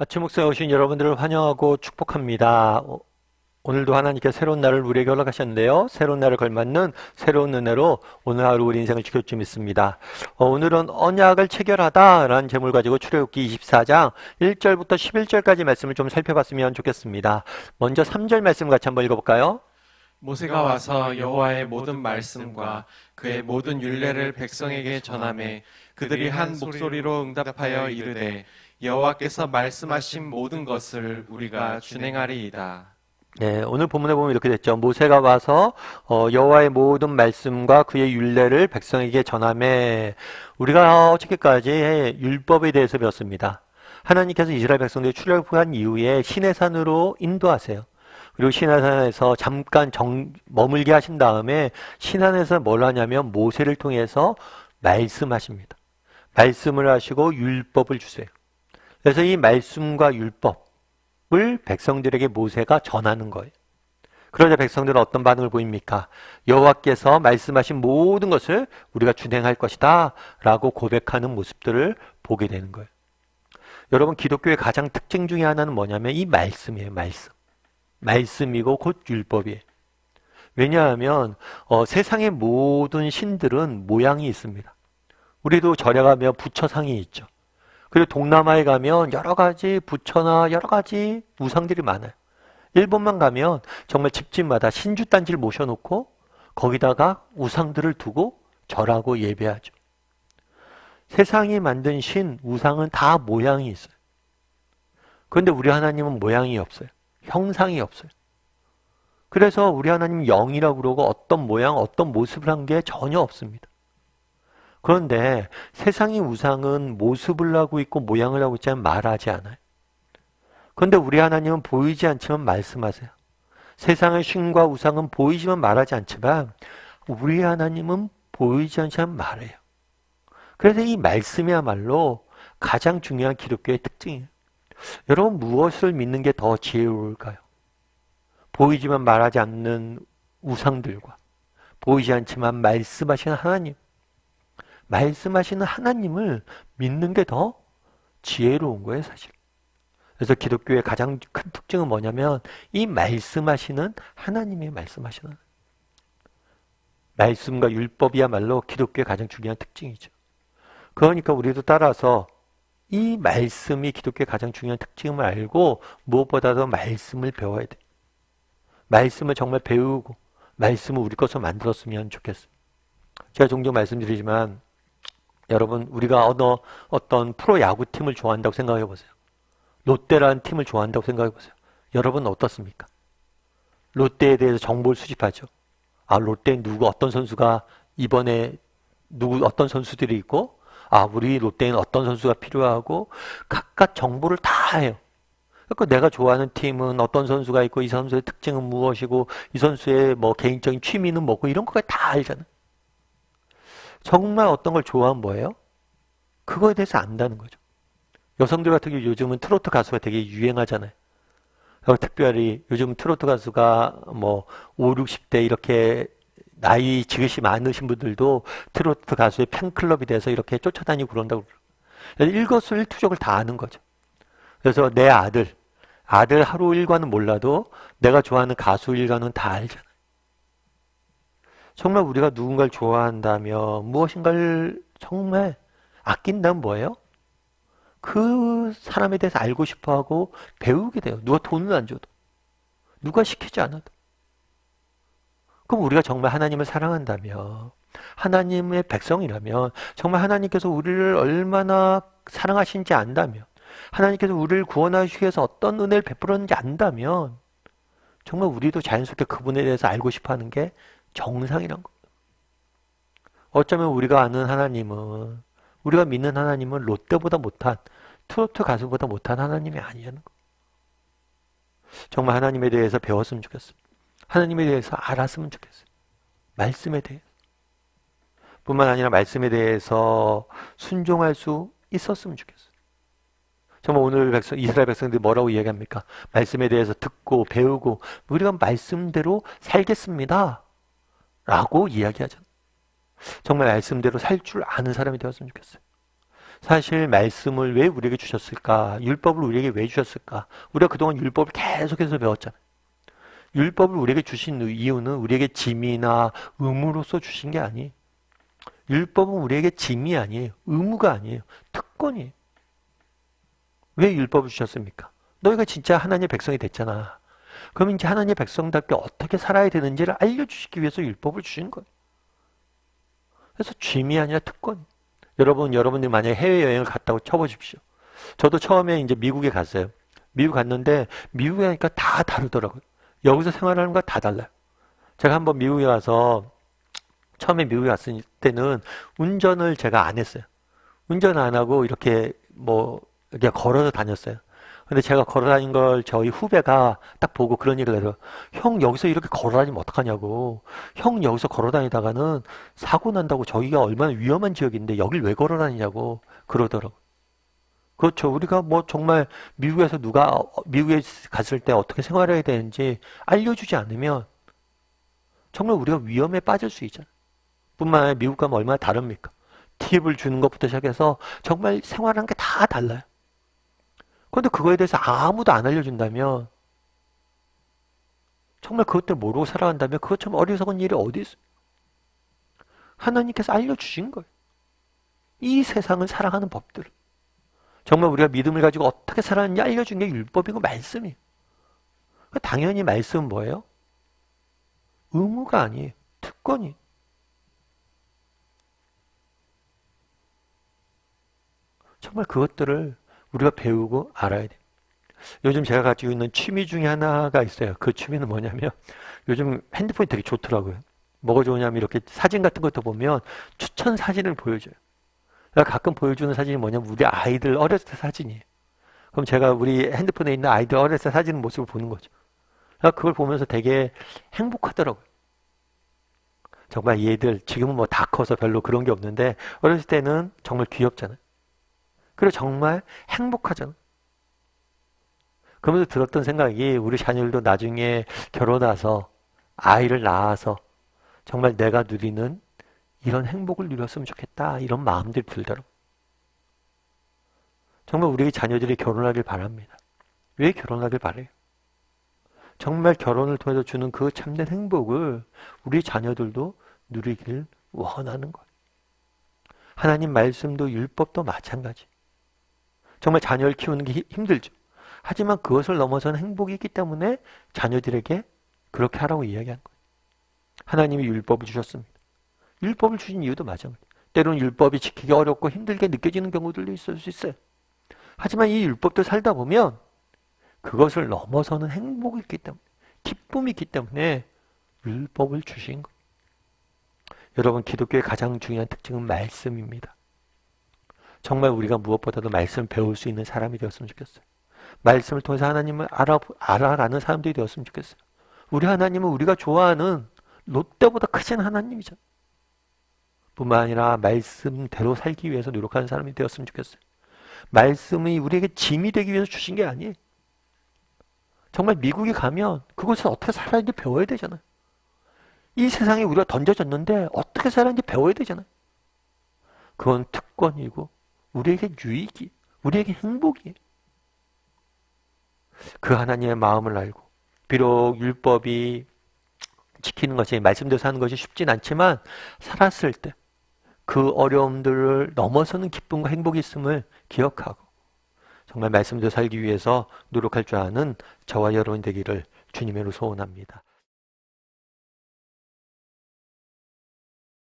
아침 목소에 오신 여러분들을 환영하고 축복합니다. 오늘도 하나님께 새로운 날을 우리에게 허락하셨는데요. 새로운 날을 걸맞는 새로운 은혜로 오늘 하루 우리 인생을 지킬 줄 믿습니다. 오늘은 언약을 체결하다라는 제목을 가지고 출애굽기 24장 1절부터 11절까지 말씀을 좀 살펴봤으면 좋겠습니다. 먼저 3절 말씀 같이 한번 읽어볼까요? 모세가 와서 여호와의 모든 말씀과 그의 모든 율례를 백성에게 전하매 그들이 한 목소리로 응답하여 이르되 여호와께서 말씀하신 모든 것을 우리가 준행하리이다. 네, 오늘 본문에 보면 이렇게 됐죠. 모세가 와서 여호와의 모든 말씀과 그의 율례를 백성에게 전하매. 우리가 어저께까지 율법에 대해서 배웠습니다. 하나님께서 이스라엘 백성들이 출애굽한 이후에 시내산으로 인도하세요. 그리고 시내산에서 잠깐 머물게 하신 다음에 시내산에서 뭘 하냐면 모세를 통해서 말씀하십니다. 말씀을 하시고 율법을 주세요. 그래서 이 말씀과 율법을 백성들에게 모세가 전하는 거예요. 그러자 백성들은 어떤 반응을 보입니까? 여호와께서 말씀하신 모든 것을 우리가 준행할 것이다 라고 고백하는 모습들을 보게 되는 거예요. 여러분, 기독교의 가장 특징 중에 하나는 뭐냐면 이 말씀이에요. 말씀이고 곧 율법이에요. 왜냐하면 세상의 모든 신들은 모양이 있습니다. 우리도 절에 가면 부처상이 있죠. 그리고 동남아에 가면 여러 가지 부처나 여러 가지 우상들이 많아요. 일본만 가면 정말 집집마다 신주단지를 모셔놓고 거기다가 우상들을 두고 절하고 예배하죠. 세상이 만든 신, 우상은 다 모양이 있어요. 그런데 우리 하나님은 모양이 없어요. 형상이 없어요. 그래서 우리 하나님은 영이라고 그러고 어떤 모양, 어떤 모습을 한 게 전혀 없습니다. 그런데 세상의 우상은 모습을 하고 있고 모양을 하고 있지만 말하지 않아요. 그런데 우리 하나님은 보이지 않지만 말씀하세요. 세상의 신과 우상은 보이지만 말하지 않지만 우리 하나님은 보이지 않지만 말해요. 그래서 이 말씀이야말로 가장 중요한 기독교의 특징이에요. 여러분, 무엇을 믿는 게 더 지혜로울까요? 보이지만 말하지 않는 우상들과 보이지 않지만 말씀하시는 하나님. 말씀하시는 하나님을 믿는 게 더 지혜로운 거예요, 사실. 그래서 기독교의 가장 큰 특징은 뭐냐면 이 말씀하시는 하나님이 말씀하시는 말씀과 율법이야말로 기독교의 가장 중요한 특징이죠. 그러니까 우리도 따라서 이 말씀이 기독교의 가장 중요한 특징을 알고 무엇보다도 말씀을 배워야 돼요. 말씀을 정말 배우고 말씀을 우리 것으로 만들었으면 좋겠습니다. 제가 종종 말씀드리지만 여러분, 우리가 어떤 프로야구팀을 좋아한다고 생각해 보세요. 롯데라는 팀을 좋아한다고 생각해 보세요. 여러분은 어떻습니까? 롯데에 대해서 정보를 수집하죠. 롯데에 어떤 선수가 이번에 어떤 선수들이 있고, 우리 롯데에는 어떤 선수가 필요하고, 각각 정보를 다 해요. 그러니까 내가 좋아하는 팀은 어떤 선수가 있고, 이 선수의 특징은 무엇이고, 이 선수의 뭐 개인적인 취미는 뭐고, 이런 거까지 다 알잖아요. 정말 어떤 걸 좋아하면 뭐예요? 그거에 대해서 안다는 거죠. 여성들 같은 경우 요즘은 트로트 가수가 되게 유행하잖아요. 특별히 요즘 트로트 가수가 뭐 5, 60대 이렇게 나이 지긋이 많으신 분들도 트로트 가수의 팬클럽이 돼서 이렇게 쫓아다니고 그런다고 그래요. 일거수일투족을 다 아는 거죠. 그래서 내 아들 하루 일과는 몰라도 내가 좋아하는 가수 일과는 다 알잖아요. 정말 우리가 누군가를 좋아한다면 무엇인가를 정말 아낀다면 뭐예요? 그 사람에 대해서 알고 싶어하고 배우게 돼요. 누가 돈을 안 줘도. 누가 시키지 않아도. 그럼 우리가 정말 하나님을 사랑한다면, 하나님의 백성이라면, 정말 하나님께서 우리를 얼마나 사랑하신지 안다면, 하나님께서 우리를 구원하시기 위해서 어떤 은혜를 베풀었는지 안다면, 정말 우리도 자연스럽게 그분에 대해서 알고 싶어하는 게 정상이란 겁니다. 어쩌면 우리가 믿는 하나님은 롯데보다 못한, 트로트 가수보다 못한 하나님이 아니라는 거. 정말 하나님에 대해서 배웠으면 좋겠습니다. 하나님에 대해서 알았으면 좋겠어요. 말씀에 대해서. 뿐만 아니라 말씀에 대해서 순종할 수 있었으면 좋겠어요. 정말 오늘 이스라엘 백성들이 뭐라고 이야기합니까? 말씀에 대해서 듣고 배우고 우리가 말씀대로 살겠습니다 라고 이야기하잖아요. 정말 말씀대로 살 줄 아는 사람이 되었으면 좋겠어요. 사실 말씀을 왜 우리에게 주셨을까? 율법을 우리에게 왜 주셨을까? 우리가 그동안 율법을 계속해서 배웠잖아요. 율법을 우리에게 주신 이유는 우리에게 짐이나 의무로서 주신 게 아니에요. 율법은 우리에게 짐이 아니에요. 의무가 아니에요. 특권이에요. 왜 율법을 주셨습니까? 너희가 진짜 하나님의 백성이 됐잖아. 그럼 이제 하나님의 백성답게 어떻게 살아야 되는지를 알려주시기 위해서 율법을 주신 거예요. 그래서 짐이 아니라 특권. 여러분들이 만약에 해외여행을 갔다고 쳐보십시오. 저도 처음에 이제 미국에 갔어요. 미국 갔는데 미국에 가니까 다 다르더라고요. 여기서 생활하는 거 다 달라요. 제가 한번 미국에 가서 처음에 미국에 갔을 때는 운전을 제가 안 했어요. 운전 안 하고 이렇게 그냥 걸어서 다녔어요. 근데 제가 걸어 다닌 걸 저희 후배가 딱 보고 그런 얘기를 해요. 형 여기서 이렇게 걸어 다니면 어떡하냐고. 형 여기서 걸어 다니다가는 사고 난다고. 저기가 얼마나 위험한 지역인데 여길 왜 걸어 다니냐고 그러더라고요. 그렇죠. 우리가 정말 미국에서 미국에 갔을 때 어떻게 생활해야 되는지 알려주지 않으면 정말 우리가 위험에 빠질 수 있잖아요. 뿐만 아니라 미국 가면 얼마나 다릅니까? 팁을 주는 것부터 시작해서 정말 생활하는 게 다 달라요. 그런데 그거에 대해서 아무도 안 알려준다면 정말 그것들 모르고 살아간다면 그것처럼 어리석은 일이 어디 있어요? 하나님께서 알려주신 거예요. 이 세상을 살아가는 법들을. 정말 우리가 믿음을 가지고 어떻게 살아가는지 알려준 게 율법이고 말씀이에요. 당연히 말씀은 뭐예요? 의무가 아니에요. 특권이에요. 정말 그것들을 우리가 배우고 알아야 돼요. 요즘 제가 가지고 있는 취미 중에 하나가 있어요. 그 취미는 뭐냐면 요즘 핸드폰이 되게 좋더라고요. 뭐가 좋으냐면 이렇게 사진 같은 것도 보면 추천 사진을 보여줘요. 그러니까 가끔 보여주는 사진이 뭐냐면 우리 아이들 어렸을 때 사진이에요. 그럼 제가 우리 핸드폰에 있는 아이들 어렸을 때 사진 모습을 보는 거죠. 그러니까 그걸 보면서 되게 행복하더라고요. 정말 얘들 지금은 다 커서 별로 그런 게 없는데 어렸을 때는 정말 귀엽잖아요. 그리고 정말 행복하잖아요. 그러면서 들었던 생각이 우리 자녀들도 나중에 결혼해서 아이를 낳아서 정말 내가 누리는 이런 행복을 누렸으면 좋겠다. 이런 마음들이 들더라고요. 정말 우리 자녀들이 결혼하길 바랍니다. 왜 결혼하길 바래요? 정말 결혼을 통해서 주는 그 참된 행복을 우리 자녀들도 누리길 원하는 거예요. 하나님 말씀도 율법도 마찬가지. 정말 자녀를 키우는 게 힘들죠. 하지만 그것을 넘어서는 행복이 있기 때문에 자녀들에게 그렇게 하라고 이야기하는 거예요. 하나님이 율법을 주셨습니다. 율법을 주신 이유도 마찬가지예요. 때로는 율법이 지키기 어렵고 힘들게 느껴지는 경우들도 있을 수 있어요. 하지만 이 율법도 살다 보면 그것을 넘어서는 행복이 있기 때문에, 기쁨이 있기 때문에 율법을 주신 거예요. 여러분, 기독교의 가장 중요한 특징은 말씀입니다. 정말 우리가 무엇보다도 말씀을 배울 수 있는 사람이 되었으면 좋겠어요. 말씀을 통해서 하나님을 알아가는 사람들이 되었으면 좋겠어요. 우리 하나님은 우리가 좋아하는 롯데보다 크신 하나님이죠. 뿐만 아니라 말씀대로 살기 위해서 노력하는 사람이 되었으면 좋겠어요. 말씀이 우리에게 짐이 되기 위해서 주신 게 아니에요. 정말 미국에 가면 그곳에서 어떻게 살아야 하는지 배워야 되잖아요. 이 세상에 우리가 던져졌는데 어떻게 살아야 하는지 배워야 되잖아요. 그건 특권이고 우리에게 유익이, 우리에게 행복이에요. 그 하나님의 마음을 알고 비록 율법이 지키는 것이 말씀대로 사는 것이 쉽진 않지만 살았을 때 그 어려움들을 넘어서는 기쁨과 행복이 있음을 기억하고 정말 말씀대로 살기 위해서 노력할 줄 아는 저와 여러분 되기를 주님으로 소원합니다.